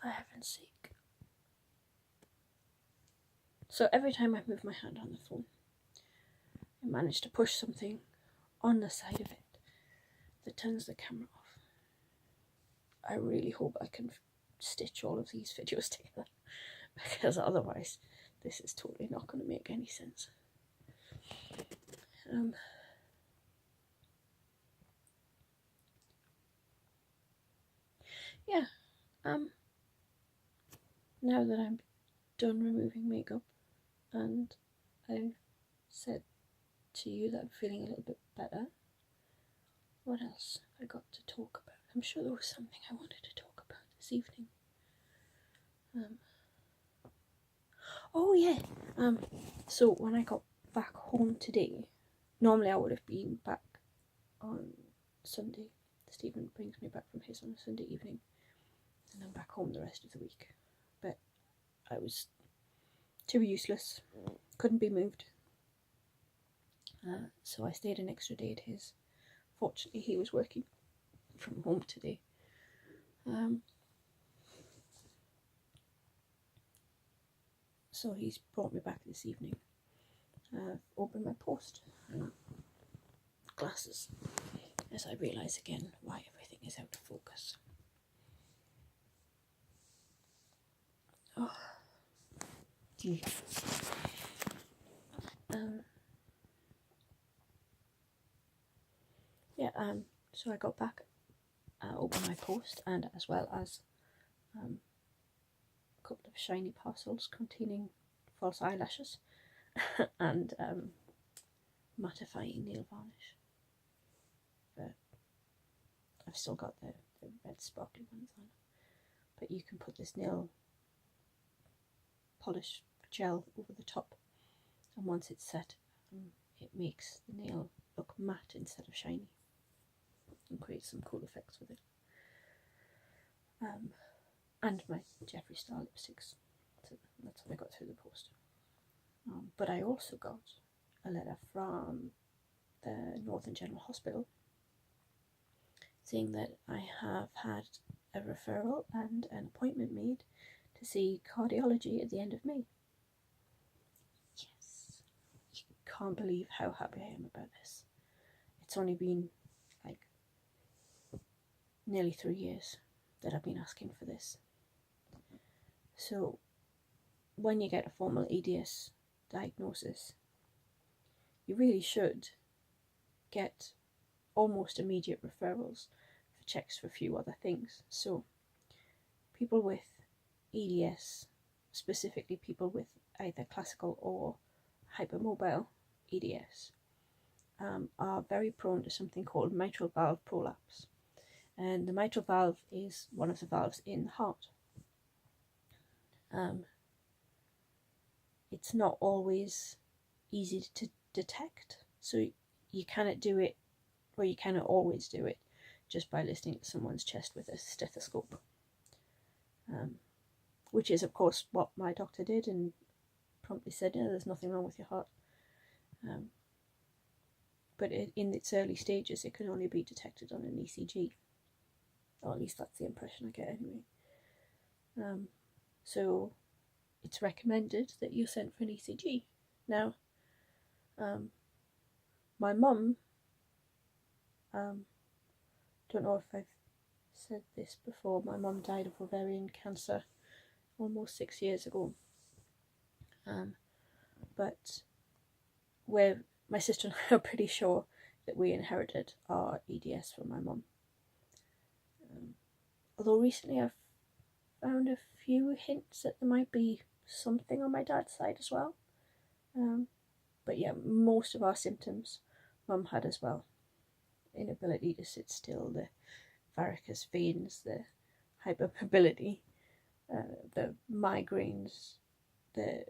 for heaven's sake. So every time I move my hand on the phone, I manage to push something on the side of it that turns the camera off. I really hope I can stitch all of these videos together, because otherwise this is totally not going to make any sense. Yeah, now that I'm done removing makeup and I've said to you that I'm feeling a little bit better, what else have I got to talk about? I'm sure there was something I wanted to talk about this evening. Oh yeah, so when I got back home today, normally I would have been back on Sunday. Stephen brings me back from his on a Sunday evening, and I'm back home the rest of the week. But I was too useless, couldn't be moved. So I stayed an extra day at his. Fortunately, he was working from home today. So he's brought me back this evening. Opened my post and glasses, as I realise again why everything is out of focus. Oh, gee. So I got back, opened my post, and as well as a couple of shiny parcels containing false eyelashes and mattifying nail varnish. But I've still got the red sparkly ones on. But you can put this nail polish gel over the top, and once it's set, it makes the nail look matte instead of shiny, and creates some cool effects with it. And my Jeffree Star lipsticks, so that's what I got through the post. But I also got a letter from the Northern General Hospital saying that I have had a referral and an appointment made to see cardiology at the end of May. Yes, you can't believe how happy I am about this. It's only been like nearly 3 years that I've been asking for this. So when you get a formal EDS diagnosis, you really should get almost immediate referrals for checks for a few other things. So people with EDS, specifically people with either classical or hypermobile EDS, are very prone to something called mitral valve prolapse. And the mitral valve is one of the valves in the heart. It's not always easy to detect, so you cannot do it, or you cannot always do it, just by listening to someone's chest with a stethoscope. Which is, of course, what my doctor did, and promptly said, "Yeah, there's nothing wrong with your heart." But in its early stages, it can only be detected on an ECG. Or at least that's the impression I get anyway. So it's recommended that you're sent for an ECG. Now, my mum, don't know if I've said this before, my mum died of ovarian cancer almost 6 years ago. But my sister and I are pretty sure that we inherited our EDS from my mum. Although recently I've found a few hints that there might be something on my dad's side as well. But yeah, most of our symptoms mum had as well. Inability to sit still, the varicose veins, the hypermobility, the migraines, the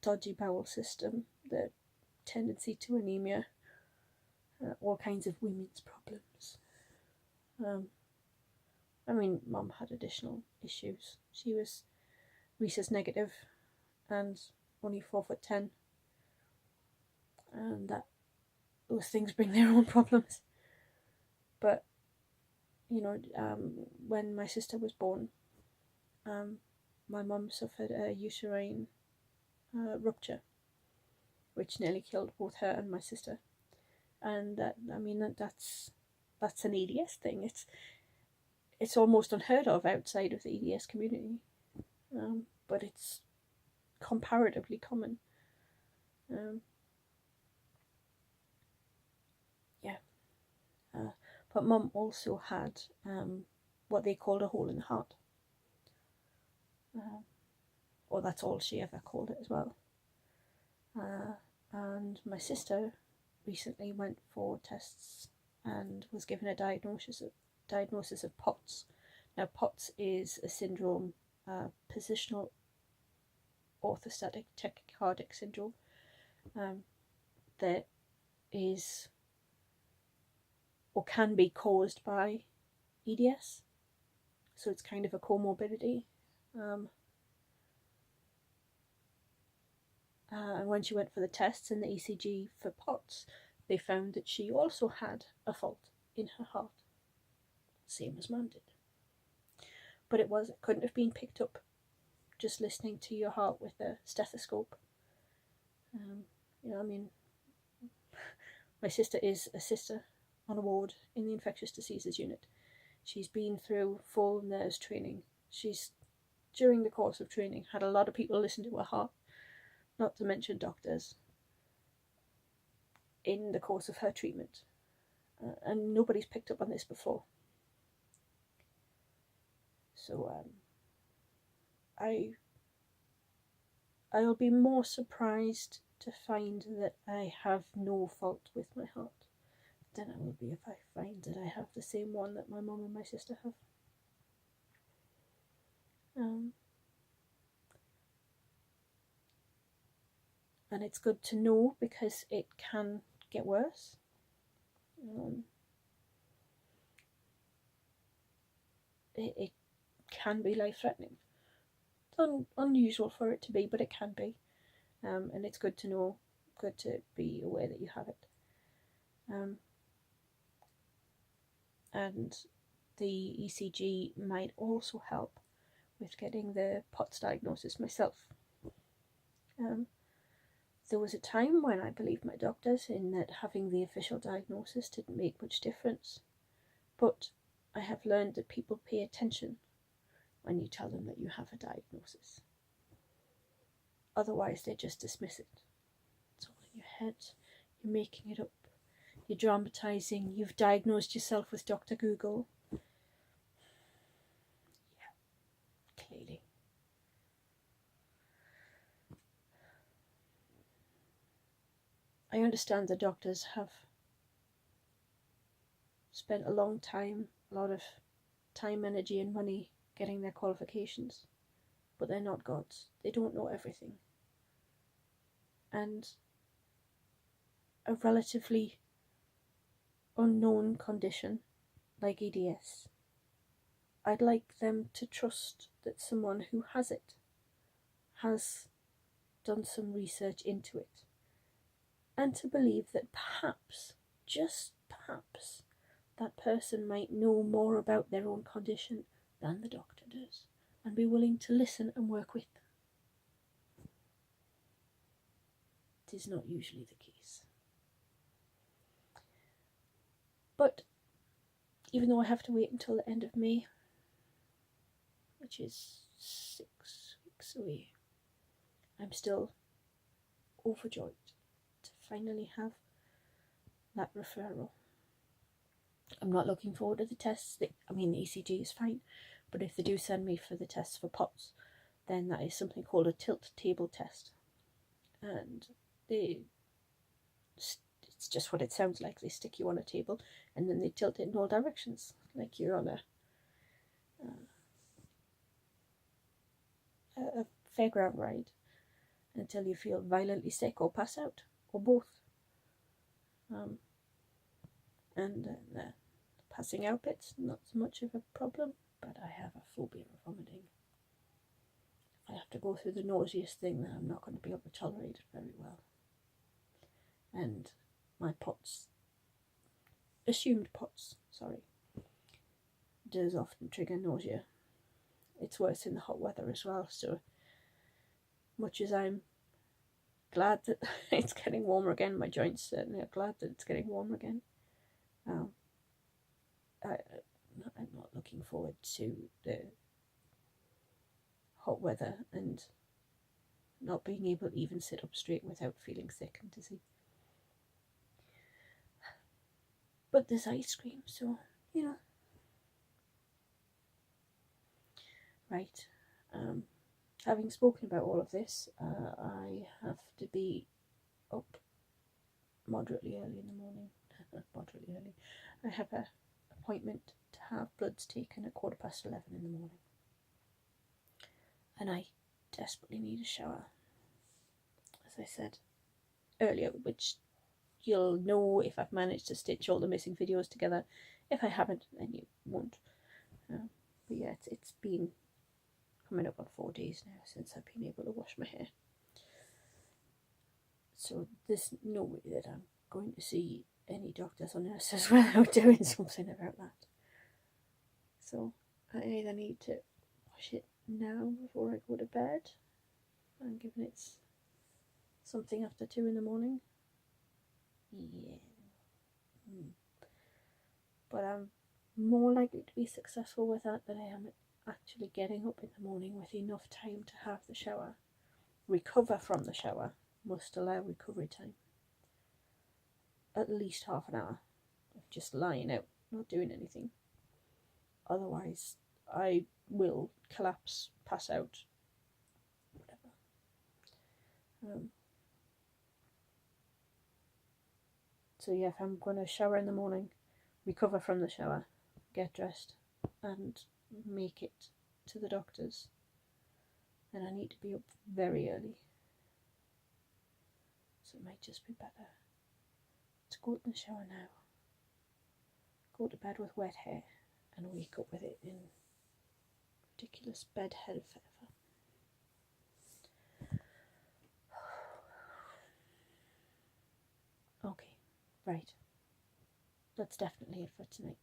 dodgy bowel system, the tendency to anemia, all kinds of women's problems. I mean, mum had additional issues. She was rhesus negative and only 4'10", and those things bring their own problems. But you know, when my sister was born, my mum suffered a uterine rupture, which nearly killed both her and my sister. And that's an EDS thing. It's almost unheard of outside of the EDS community, but it's comparatively common. But Mum also had what they called a hole in the heart, or that's all she ever called it as well. And my sister recently went for tests and was given a diagnosis of POTS. Now, POTS is a syndrome, positional orthostatic tachycardic syndrome, that is or can be caused by EDS. So it's kind of a comorbidity. And when she went for the tests and the ECG for POTS, they found that she also had a fault in her heart, same as Mum did. But it couldn't have been picked up just listening to your heart with a stethoscope. My sister is a sister on a ward in the infectious diseases unit. She's been through full nurse training. She's, during the course of training, had a lot of people listen to her heart, not to mention doctors, in the course of her treatment. And nobody's picked up on this before. So I'll be more surprised to find that I have no fault with my heart than I will be if I find that I have the same one that my mum and my sister have. And it's good to know because it can get worse. It can be life-threatening. It's unusual for it to be, but it can be. And it's good to know, good to be aware that you have it. And the ECG might also help with getting the POTS diagnosis myself. There was a time when I believed my doctors in that having the official diagnosis didn't make much difference. But I have learned that people pay attention when you tell them that you have a diagnosis. Otherwise, they just dismiss it. It's all in your head. You're making it up. You're dramatising. You've diagnosed yourself with Dr. Google. Yeah, clearly. I understand the doctors have spent a lot of time, energy and money getting their qualifications, but they're not gods. They don't know everything. And a relatively unknown condition like EDS, I'd like them to trust that someone who has it has done some research into it, and to believe that perhaps, just perhaps, that person might know more about their own condition than the doctor does, and be willing to listen and work with them. It is not usually the case. But even though I have to wait until the end of May, which is 6 weeks away, I'm still overjoyed to finally have that referral. I'm not looking forward to the tests. The ECG is fine, but if they do send me for the tests for POTS, then that is something called a tilt table test. And it's just what it sounds like. They stick you on a table and then they tilt it in all directions, like you're on a fairground ride, until you feel violently sick or pass out, or both. And the passing out bit's not so much of a problem, but I have a phobia of vomiting. If I have to go through the nauseous thing, then I'm not going to be able to tolerate it very well. And my assumed POTS, does often trigger nausea. it's worse in the hot weather as well. So much as I'm glad that it's getting warmer again, my joints certainly are glad that it's getting warmer again. I'm not looking forward to the hot weather and not being able to even sit up straight without feeling sick and dizzy. But there's ice cream, so, you know. Right. Having spoken about all of this, I have to be up moderately early in the morning. Moderately early. I have an appointment to have bloods taken at 11:15 in the morning. And I desperately need a shower, as I said earlier, which you'll know if I've managed to stitch all the missing videos together. If I haven't, then you won't. But yeah, it's been coming up on 4 days now since I've been able to wash my hair. So there's no way that I'm going to see any doctors or nurses without doing something about that. So I either need to wash it now before I go to bed, and given it's something after 2 in the morning. Yeah. But I'm more likely to be successful with that than I am actually getting up in the morning with enough time to have the shower. Recover from the shower must allow recovery time. At least half an hour of just lying out, not doing anything. Otherwise, I will collapse, pass out, whatever. So yeah, if I'm going to shower in the morning, recover from the shower, get dressed, and make it to the doctor's, then I need to be up very early. So it might just be better to go in the shower now, go to bed with wet hair, and wake up with it in ridiculous bed head fever. Okay, right. That's definitely it for tonight.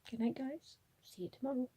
Good night, guys. See you tomorrow.